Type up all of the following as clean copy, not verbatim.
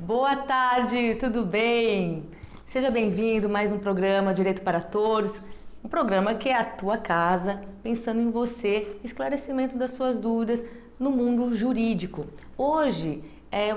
Boa tarde, tudo bem? Seja bem-vindo a mais um programa Direito para Todos, um programa que é a tua casa, pensando em você, esclarecimento das suas dúvidas no mundo jurídico. Hoje eu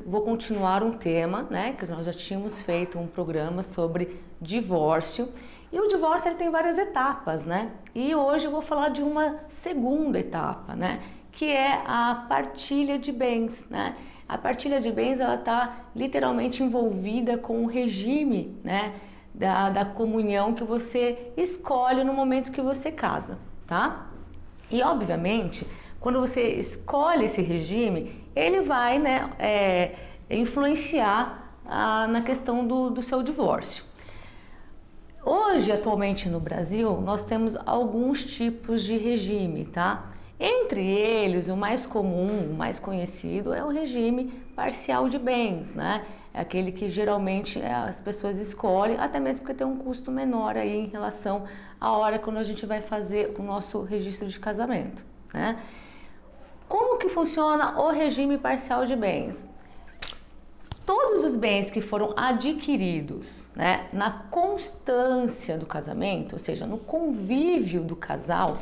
vou continuar um tema, né, que nós já tínhamos feito um programa sobre divórcio, e o divórcio ele tem várias etapas, né? E hoje eu vou falar de uma segunda etapa, né, que é a partilha de bens, né? A partilha de bens ela está literalmente envolvida com o regime, né, da comunhão que você escolhe no momento que você casa, tá? E obviamente, quando você escolhe esse regime, ele vai, né, influenciar na questão do seu divórcio. Hoje, atualmente no Brasil, nós temos alguns tipos de regime, tá? Entre eles, o mais comum, o mais conhecido é o regime parcial de bens, né? É aquele que geralmente as pessoas escolhem, até mesmo porque tem um custo menor aí em relação à hora quando a gente vai fazer o nosso registro de casamento, né? Como que funciona o regime parcial de bens? Todos os bens que foram adquiridos, né, na constância do casamento, ou seja, no convívio do casal,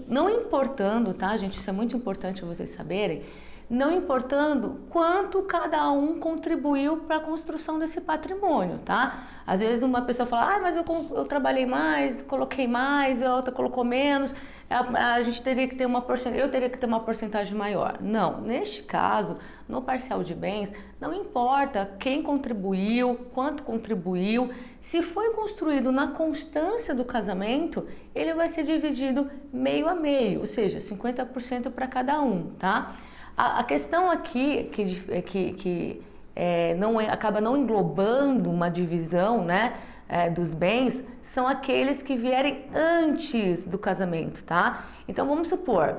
não importando, tá, gente? Isso é muito importante vocês saberem. Não importando quanto cada um contribuiu para a construção desse patrimônio, tá? Às vezes uma pessoa fala, mas eu trabalhei mais, coloquei mais, a outra colocou menos, a gente teria que ter eu teria que ter uma porcentagem maior. Não, neste caso, no parcial de bens, não importa quem contribuiu, quanto contribuiu, se foi construído na constância do casamento, ele vai ser dividido meio a meio, ou seja, 50% para cada um, tá? A questão aqui acaba não englobando uma divisão, né, dos bens, são aqueles que vierem antes do casamento, tá? Então vamos supor,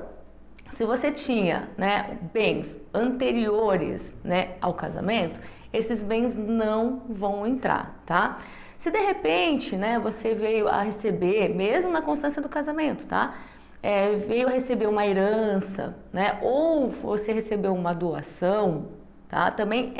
se você tinha, né, bens anteriores, né, ao casamento, esses bens não vão entrar, tá? Se de repente, né, você veio a receber, mesmo na constância do casamento, tá? Veio receber uma herança, né? Ou você recebeu uma doação, tá? Também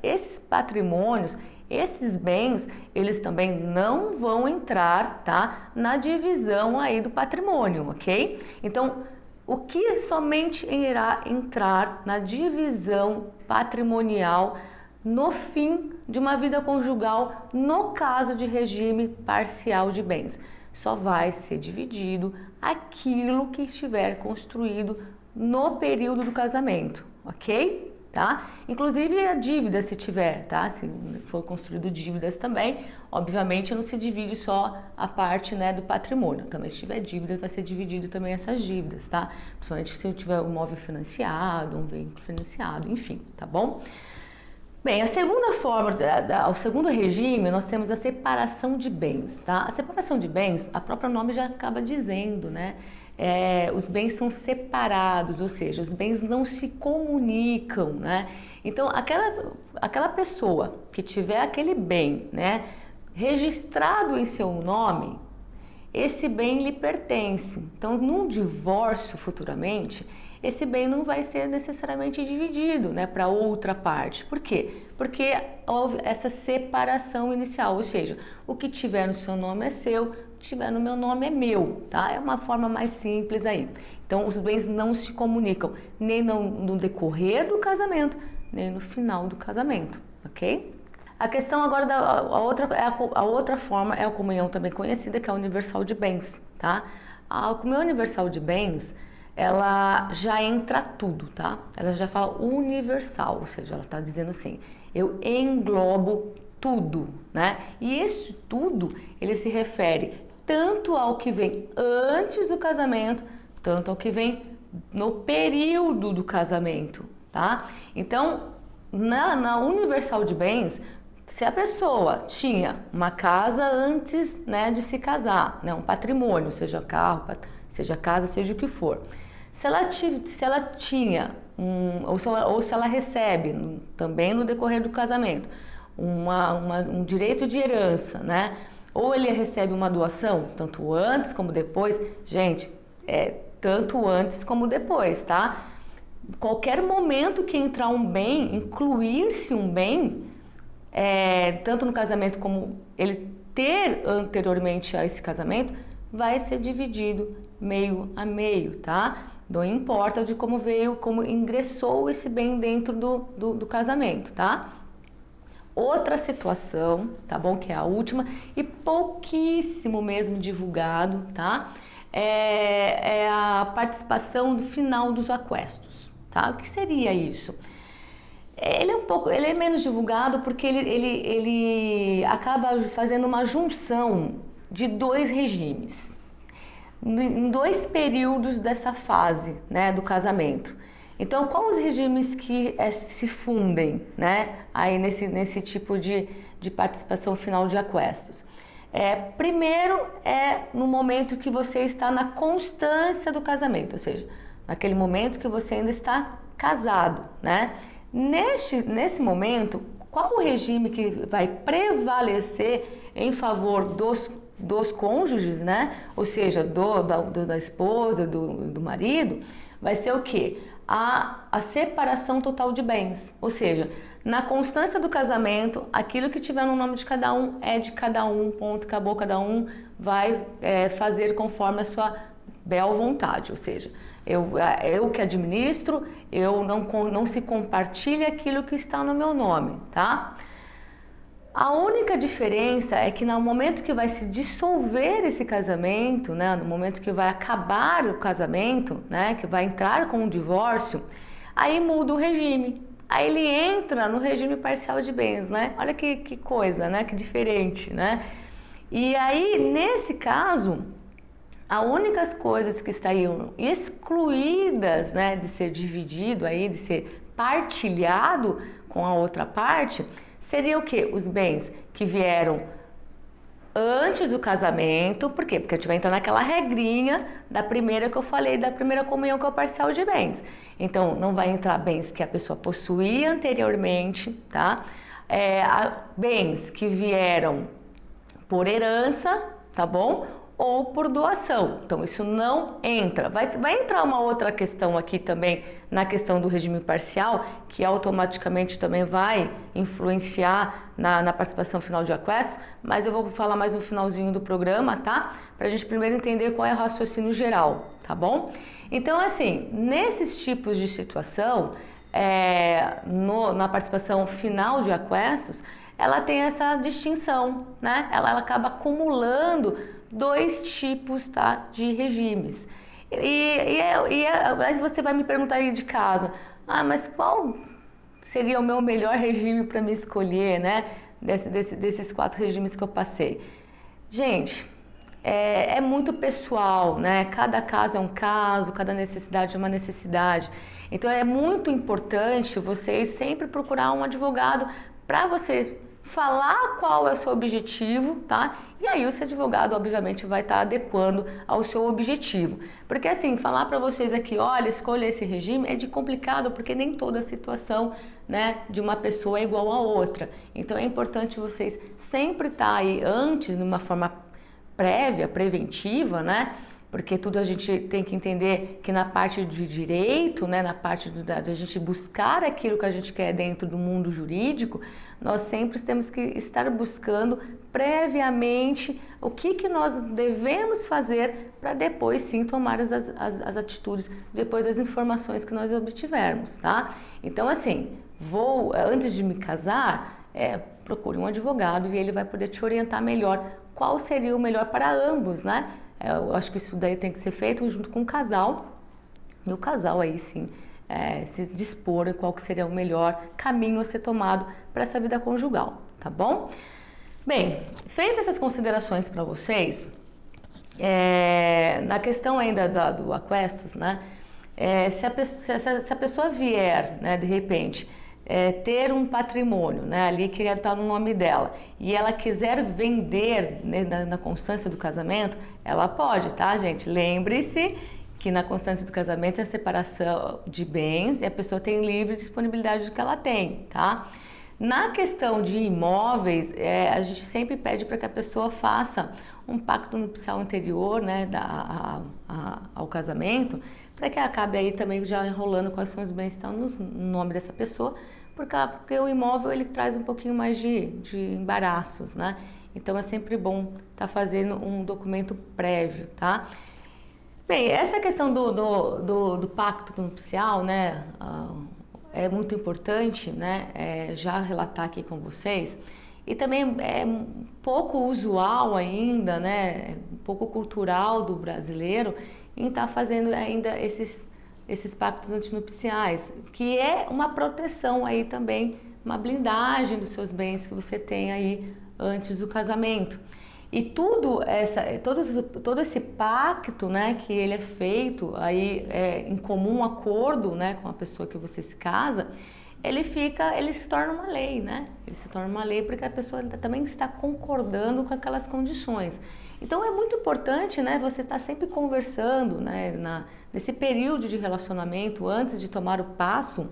esses patrimônios, esses bens, eles também não vão entrar, tá? Na divisão aí do patrimônio, ok? Então, o que somente irá entrar na divisão patrimonial no fim de uma vida conjugal, no caso de regime parcial de bens? Só vai ser dividido aquilo que estiver construído no período do casamento, ok? Tá? Inclusive a dívida, se tiver, tá? Se for construído dívidas também, obviamente não se divide só a parte, né, do patrimônio. Também se tiver dívida, vai ser dividido também essas dívidas, tá? Principalmente se tiver um imóvel financiado, um veículo financiado, enfim, tá bom? Bem, a segunda forma, o segundo regime, nós temos a separação de bens, tá? A separação de bens, a própria nome já acaba dizendo, né? Os bens são separados, ou seja, os bens não se comunicam, né? Então, aquela pessoa que tiver aquele bem, né, registrado em seu nome, esse bem lhe pertence. Então, num divórcio futuramente, esse bem não vai ser necessariamente dividido, né, para outra parte. Por quê? Porque houve essa separação inicial, ou seja, o que tiver no seu nome é seu, o que tiver no meu nome é meu, tá? É uma forma mais simples aí. Então, os bens não se comunicam, nem no decorrer do casamento, nem no final do casamento, ok? A questão agora a outra forma é a comunhão também conhecida, que é a universal de bens, tá? A comunhão universal de bens, ela já entra tudo, tá? Ela já fala universal, ou seja, ela está dizendo assim, eu englobo tudo, né? E esse tudo, ele se refere tanto ao que vem antes do casamento, tanto ao que vem no período do casamento, tá? Então, na universal de bens, se a pessoa tinha uma casa antes, né, de se casar, né, um patrimônio, seja carro, seja casa, seja o que for, se ela tinha ou se ela recebe também no decorrer do casamento um direito de herança, né? Ou ele recebe uma doação, tanto antes como depois, gente, tanto antes como depois, tá? qualquer momento que entrar um bem, incluir-se um bem, tanto no casamento como ele ter anteriormente a esse casamento, vai ser dividido meio a meio, tá? Não importa de como veio, como ingressou esse bem dentro do casamento, tá? Outra situação, tá bom? Que é a última e pouquíssimo mesmo divulgado, tá? É a participação do final dos aquestos, tá? O que seria isso? Ele é menos divulgado porque ele acaba fazendo uma junção de dois regimes, em dois períodos dessa fase, né, do casamento. Então, quais os regimes que se fundem, né, aí nesse tipo de participação final de aquestos? Primeiro no momento que você está na constância do casamento, ou seja, naquele momento que você ainda está casado, né? Nesse momento, qual o regime que vai prevalecer em favor dos cônjuges, né? Ou seja, da esposa, do marido, vai ser o quê? A separação total de bens, ou seja, na constância do casamento, aquilo que tiver no nome de cada um é de cada um, ponto, acabou, cada um vai fazer conforme a sua bel vontade, ou seja, eu que administro, não se compartilha aquilo que está no meu nome, tá? A única diferença é que no momento que vai se dissolver esse casamento, né, no momento que vai acabar o casamento, né, que vai entrar com o divórcio, aí muda o regime. Aí ele entra no regime parcial de bens, né? Olha que coisa, né? Que diferente, né? E aí, nesse caso, as únicas coisas que estariam excluídas, né, de ser dividido aí, de ser partilhado com a outra parte, seria o quê? Os bens que vieram antes do casamento. Por quê? Porque a gente vai entrar naquela regrinha da primeira que eu falei, da primeira comunhão, que é o parcial de bens. Então, não vai entrar bens que a pessoa possuía anteriormente, tá? Bens que vieram por herança, tá bom? Ou por doação. Então, isso não entra. Vai entrar uma outra questão aqui também, na questão do regime parcial, que automaticamente também vai influenciar na participação final de aquestos, mas eu vou falar mais no finalzinho do programa, tá? Pra gente primeiro entender qual é o raciocínio geral, tá bom? Então, assim, nesses tipos de situação, na participação final de aquestos, ela tem essa distinção, né? Ela acaba acumulando dois tipos, tá, de regimes. Aí você vai me perguntar aí de casa, mas qual seria o meu melhor regime para me escolher, né? Desses 4 regimes que eu passei. Gente, é muito pessoal, né? Cada caso é um caso, cada necessidade é uma necessidade. Então é muito importante vocês sempre procurar um advogado para você falar qual é o seu objetivo, tá? E aí o seu advogado, obviamente, vai estar adequando ao seu objetivo. Porque assim, falar para vocês aqui, olha, escolha esse regime, é de complicado, porque nem toda situação, né, de uma pessoa é igual a outra. Então é importante vocês sempre estar aí antes, de uma forma prévia, preventiva, né? Porque tudo a gente tem que entender que na parte de direito, né, na parte da gente buscar aquilo que a gente quer dentro do mundo jurídico, nós sempre temos que estar buscando previamente o que nós devemos fazer para depois sim tomar as atitudes, depois das informações que nós obtivermos, tá? Então assim, antes de me casar, procure um advogado e ele vai poder te orientar melhor qual seria o melhor para ambos, né? Eu acho que isso daí tem que ser feito junto com o casal, e o casal aí sim se dispor a qual que seria o melhor caminho a ser tomado para essa vida conjugal, tá bom? Bem, feitas essas considerações para vocês, na questão ainda do aquestos, né? Se a pessoa vier, né, de repente, ter um patrimônio, né, ali que está no nome dela, e ela quiser vender, né, na constância do casamento, ela pode, tá, gente? Lembre-se que na constância do casamento é a separação de bens e a pessoa tem livre disponibilidade do que ela tem, tá? Na questão de imóveis, a gente sempre pede para que a pessoa faça um pacto nupcial anterior, né, ao casamento, para que acabe aí também já enrolando quais são os bens que estão no nome dessa pessoa, porque o imóvel ele traz um pouquinho mais de embaraços, né? Então é sempre bom estar fazendo um documento prévio, tá? Bem, essa questão do pacto nupcial, né, é muito importante, né, já relatar aqui com vocês. E também é pouco usual ainda, né, pouco cultural do brasileiro em estar fazendo ainda esses pactos antinupciais, que é uma proteção aí também, uma blindagem dos seus bens que você tem aí antes do casamento. E todo esse pacto, né, que ele é feito aí em comum acordo, né, com a pessoa que você se casa, ele se torna uma lei, né? Ele se torna uma lei porque a pessoa também está concordando com aquelas condições. Então é muito importante, né, você estar sempre conversando, né, nesse período de relacionamento antes de tomar o passo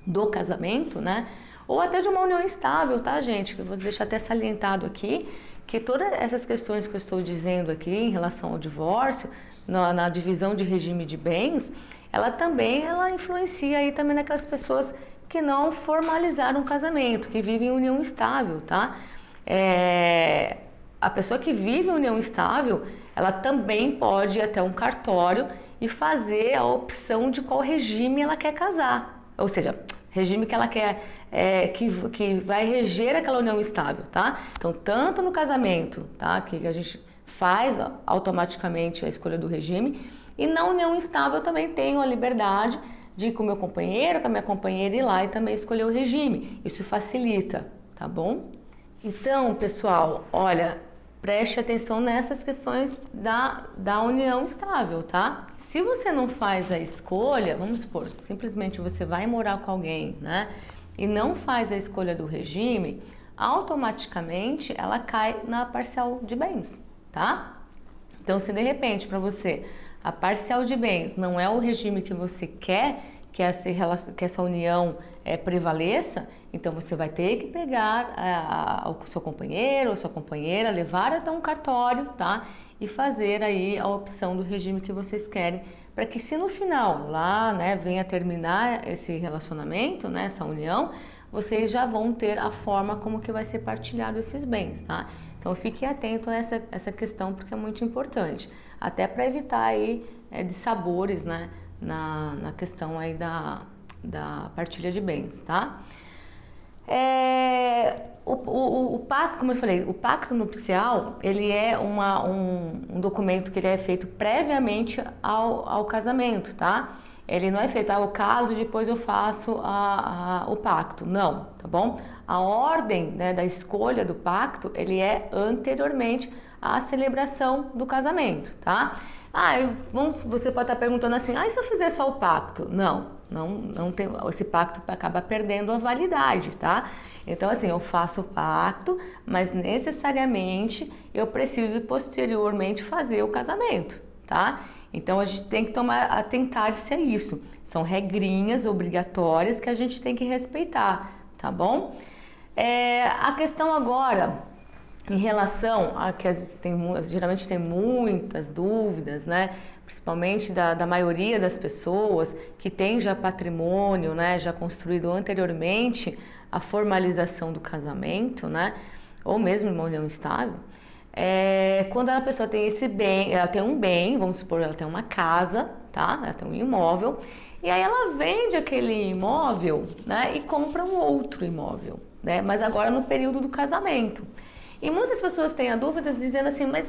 do casamento, né? Ou até de uma união estável, tá, gente? Eu vou deixar até salientado aqui que todas essas questões que eu estou dizendo aqui em relação ao divórcio, na divisão de regime de bens, ela influencia aí também naquelas pessoas que não formalizaram um casamento, que vivem em união estável, tá? A pessoa que vive em união estável, ela também pode ir até um cartório e fazer a opção de qual regime ela quer casar. Ou seja, regime que ela quer, que vai reger aquela união estável, tá? Então, tanto no casamento, tá? Que a gente faz automaticamente a escolha do regime, e na união estável eu também tenho a liberdade de ir com o meu companheiro, com a minha companheira ir lá e também escolher o regime. Isso facilita, tá bom? Então, pessoal, olha, preste atenção nessas questões da união estável, tá? Se você não faz a escolha, vamos supor, simplesmente você vai morar com alguém, né? E não faz a escolha do regime, automaticamente ela cai na parcial de bens, tá? Então, se de repente para você a parcial de bens não é o regime que você quer que essa união prevaleça, então você vai ter que pegar o seu companheiro ou sua companheira, levar até um cartório, tá? E fazer aí a opção do regime que vocês querem, para que se no final lá, né, venha terminar esse relacionamento, né, essa união, vocês já vão ter a forma como que vai ser partilhado esses bens, tá? Então fique atento a essa questão porque é muito importante, até para evitar aí dissabores, né, na questão aí da partilha de bens, tá? O pacto, como eu falei, o pacto nupcial, ele é um documento que ele é feito previamente ao casamento, tá? Ele não é feito, o caso, depois eu faço o pacto, não, tá bom? A ordem, né, da escolha do pacto, ele é anteriormente à celebração do casamento, tá? Você pode estar perguntando assim, e se eu fizer só o pacto? Não tem, esse pacto acaba perdendo a validade, tá? Então, assim, eu faço o pacto, mas necessariamente eu preciso posteriormente fazer o casamento, tá? Então, a gente tem que atentar-se a isso. São regrinhas obrigatórias que a gente tem que respeitar, tá bom? A questão agora, em relação a que geralmente tem muitas dúvidas, né? Principalmente da maioria das pessoas que tem já patrimônio, né? Já construído anteriormente a formalização do casamento, né? Ou mesmo uma união estável. Quando a pessoa tem esse bem, ela tem um bem, vamos supor, ela tem uma casa, tá? Ela tem um imóvel, e aí ela vende aquele imóvel, né? E compra um outro imóvel, né? Mas agora no período do casamento. E muitas pessoas têm a dúvida dizendo assim, mas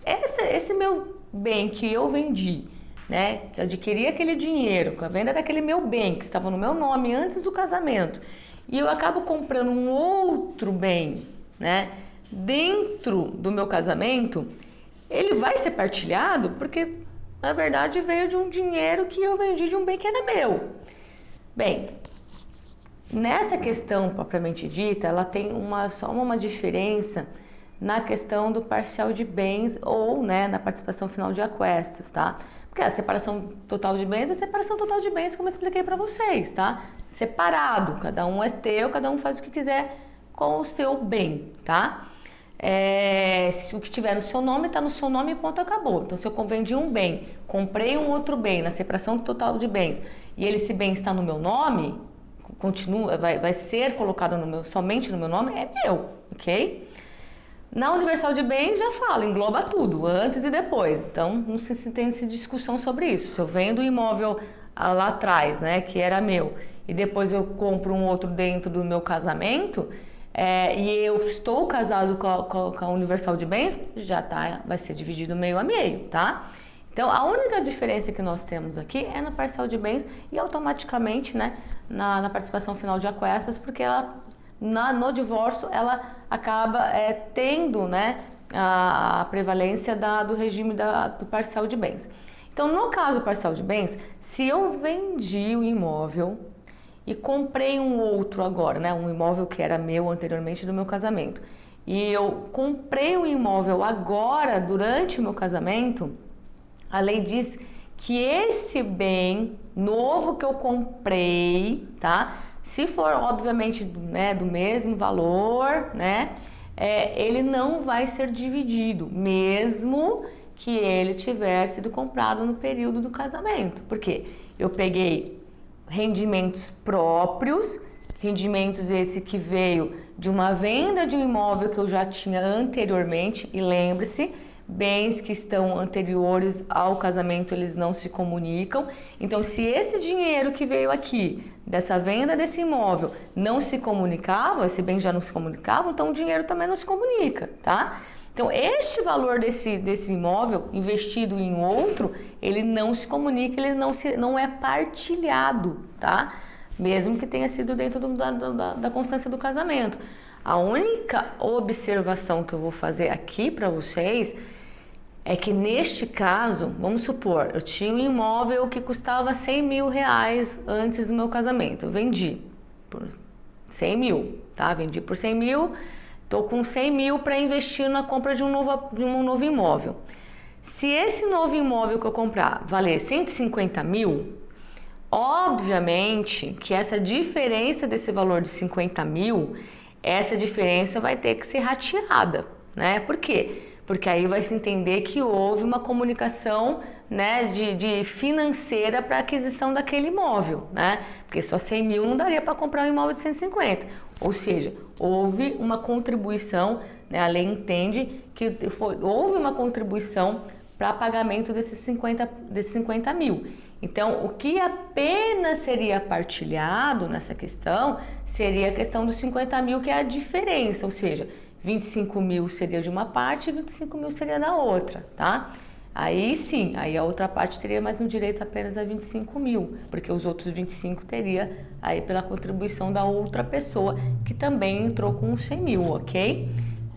esse meu bem que eu vendi, né? Que eu adquiri aquele dinheiro com a venda daquele meu bem que estava no meu nome antes do casamento, e eu acabo comprando um outro bem, né? Dentro do meu casamento, ele vai ser partilhado porque, na verdade, veio de um dinheiro que eu vendi de um bem que era meu. Bem, nessa questão propriamente dita, ela tem só uma diferença na questão do parcial de bens ou, né, na participação final de aquestos, tá? Porque a separação total de bens é a separação total de bens, como eu expliquei para vocês, tá? Separado, cada um é teu, cada um faz o que quiser com o seu bem, tá? Se o que tiver no seu nome, tá no seu nome e ponto, acabou. Então, se eu vendi um bem, comprei um outro bem na separação total de bens e esse bem está no meu nome, continua, vai ser colocado somente no meu nome, é meu, ok? Na Universal de Bens já fala, engloba tudo, antes e depois. Então, não se tem discussão sobre isso. Se eu vendo um imóvel lá atrás, né, que era meu, e depois eu compro um outro dentro do meu casamento, e eu estou casado com a Universal de Bens, vai ser dividido meio a meio, tá? Então, a única diferença que nós temos aqui é na parcial de bens e automaticamente, né, na participação final de aquestas, porque ela, no divórcio, ela acaba tendo, né, a prevalência do regime do parcial de bens. Então, no caso do parcial de bens, se eu vendi o imóvel e comprei um outro agora, né, um imóvel que era meu anteriormente do meu casamento, e eu comprei um imóvel agora durante o meu casamento, a lei diz que esse bem novo que eu comprei, tá? Se for, obviamente, né, do mesmo valor, né? Ele não vai ser dividido, mesmo que ele tiver sido comprado no período do casamento. Por quê? Eu peguei rendimentos próprios, rendimentos esse que veio de uma venda de um imóvel que eu já tinha anteriormente, e lembre-se, bens que estão anteriores ao casamento, eles não se comunicam. Então, se esse dinheiro que veio aqui, dessa venda desse imóvel, não se comunicava, esse bem já não se comunicava, então o dinheiro também não se comunica, tá? Então, este valor desse imóvel investido em outro, ele não se comunica, ele não é partilhado, tá? Mesmo que tenha sido dentro da constância do casamento. A única observação que eu vou fazer aqui para vocês é que neste caso, vamos supor, eu tinha um imóvel que custava 100 mil reais antes do meu casamento. Eu vendi por 100 mil, tá? Vendi por 100 mil, tô com 100 mil para investir na compra de um novo imóvel. Se esse novo imóvel que eu comprar valer 150 mil, obviamente que essa diferença desse valor de 50 mil, essa diferença vai ter que ser rateada, né? Por quê? Porque aí vai se entender que houve uma comunicação, né, de financeira para aquisição daquele imóvel, né? Porque só 100 mil não daria para comprar um imóvel de 150. Ou seja, houve uma contribuição, né? A lei entende que houve uma contribuição para pagamento desses 50 mil. Então, o que apenas seria partilhado nessa questão seria a questão dos 50 mil, que é a diferença, ou seja, 25 mil seria de uma parte e 25 mil seria da outra, tá? Aí sim, aí a outra parte teria mais um direito apenas a 25 mil, porque os outros 25 teria aí pela contribuição da outra pessoa, que também entrou com os 100 mil, ok?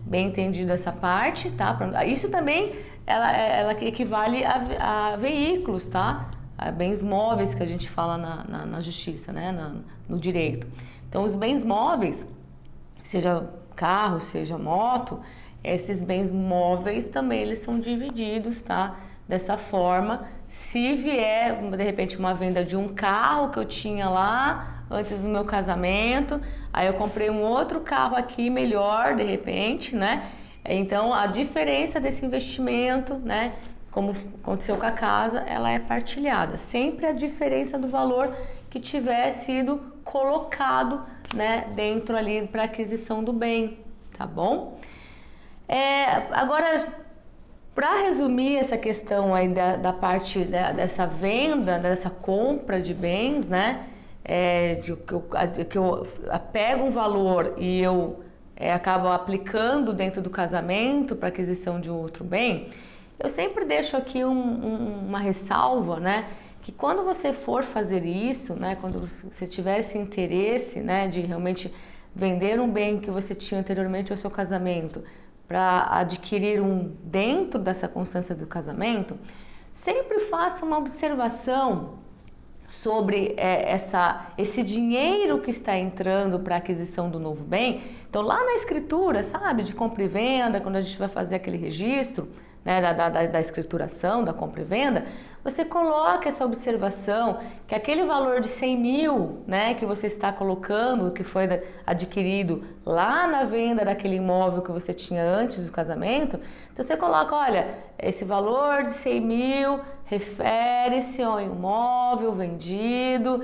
Bem entendido essa parte, tá? Isso também, ela equivale a veículos, tá? A bens móveis que a gente fala na justiça, né? No direito. Então, os bens móveis, seja carro, seja moto, esses bens móveis também eles são divididos, tá? Dessa forma, se vier, de repente, uma venda de um carro que eu tinha lá antes do meu casamento, aí eu comprei um outro carro aqui melhor, de repente, né? Então, a diferença desse investimento, né? Como aconteceu com a casa, ela é partilhada. Sempre a diferença do valor que tiver sido colocado, né, dentro ali para aquisição do bem, tá bom? Agora, para resumir essa questão aí da parte dessa venda, dessa compra de bens, né, que eu pego um valor e eu acabo aplicando dentro do casamento para aquisição de outro bem, eu sempre deixo aqui uma ressalva, né? Que quando você for fazer isso, né? Quando você tiver esse interesse, né? De realmente vender um bem que você tinha anteriormente ao seu casamento para adquirir um dentro dessa constância do casamento, sempre faça uma observação sobre esse dinheiro que está entrando para a aquisição do novo bem. Então, lá na escritura, sabe? De compra e venda, quando a gente vai fazer aquele registro, né, da escrituração, da compra e venda, você coloca essa observação que aquele valor de 100 mil, né, que você está colocando, que foi adquirido lá na venda daquele imóvel que você tinha antes do casamento, então você coloca, olha, esse valor de 100 mil refere-se ao imóvel vendido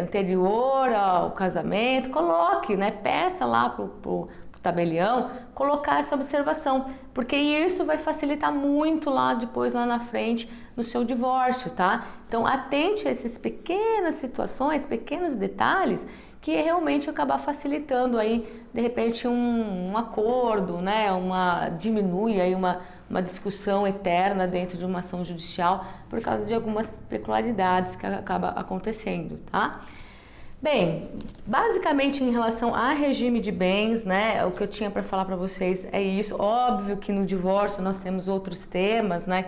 anterior ao casamento, coloque, né, peça lá pro tabelião, colocar essa observação, porque isso vai facilitar muito lá na frente no seu divórcio, tá? Então atente a essas pequenas situações, pequenos detalhes que realmente acabar facilitando aí, de repente, um acordo, né? Diminui aí uma discussão eterna dentro de uma ação judicial por causa de algumas peculiaridades que acaba acontecendo, tá? Bem, basicamente em relação a regime de bens, né, o que eu tinha para falar para vocês é isso. Óbvio que no divórcio nós temos outros temas, né,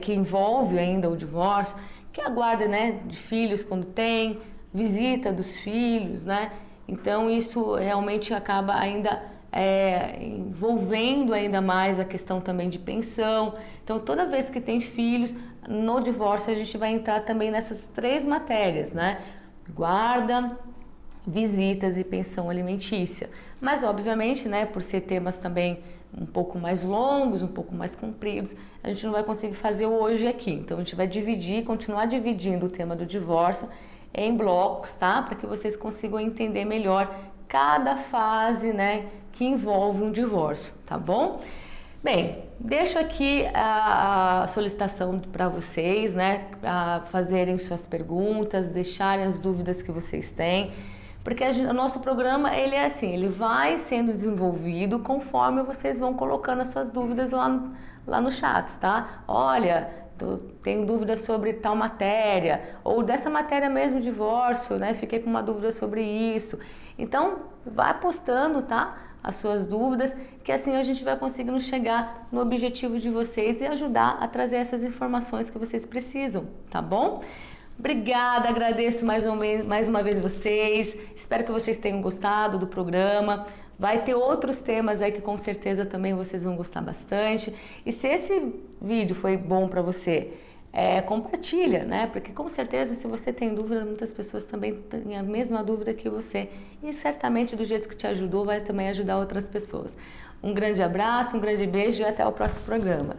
que envolve ainda o divórcio, que é a guarda, né, de filhos quando tem, visita dos filhos, né, então isso realmente acaba ainda envolvendo ainda mais a questão também de pensão. Então toda vez que tem filhos, no divórcio a gente vai entrar também nessas 3 matérias, né, guarda, visitas e pensão alimentícia. Mas obviamente, né, por ser temas também um pouco mais longos, um pouco mais compridos, a gente não vai conseguir fazer hoje aqui. Então a gente vai continuar dividindo o tema do divórcio em blocos, tá? Para que vocês consigam entender melhor cada fase, né, que envolve um divórcio, tá bom? Bem, deixo aqui a solicitação para vocês, né, para fazerem suas perguntas, deixarem as dúvidas que vocês têm, porque o nosso programa, ele é assim, ele vai sendo desenvolvido conforme vocês vão colocando as suas dúvidas lá no chat, tá? Olha, tenho dúvidas sobre tal matéria, ou dessa matéria mesmo, divórcio, né, fiquei com uma dúvida sobre isso. Então, vai postando, tá? As suas dúvidas, que assim a gente vai conseguindo chegar no objetivo de vocês e ajudar a trazer essas informações que vocês precisam, tá bom? Obrigada, agradeço mais uma vez vocês, espero que vocês tenham gostado do programa. Vai ter outros temas aí que com certeza também vocês vão gostar bastante. E se esse vídeo foi bom para você, compartilha, né? Porque com certeza, se você tem dúvida, muitas pessoas também têm a mesma dúvida que você. E certamente, do jeito que te ajudou, vai também ajudar outras pessoas. Um grande abraço, um grande beijo e até o próximo programa.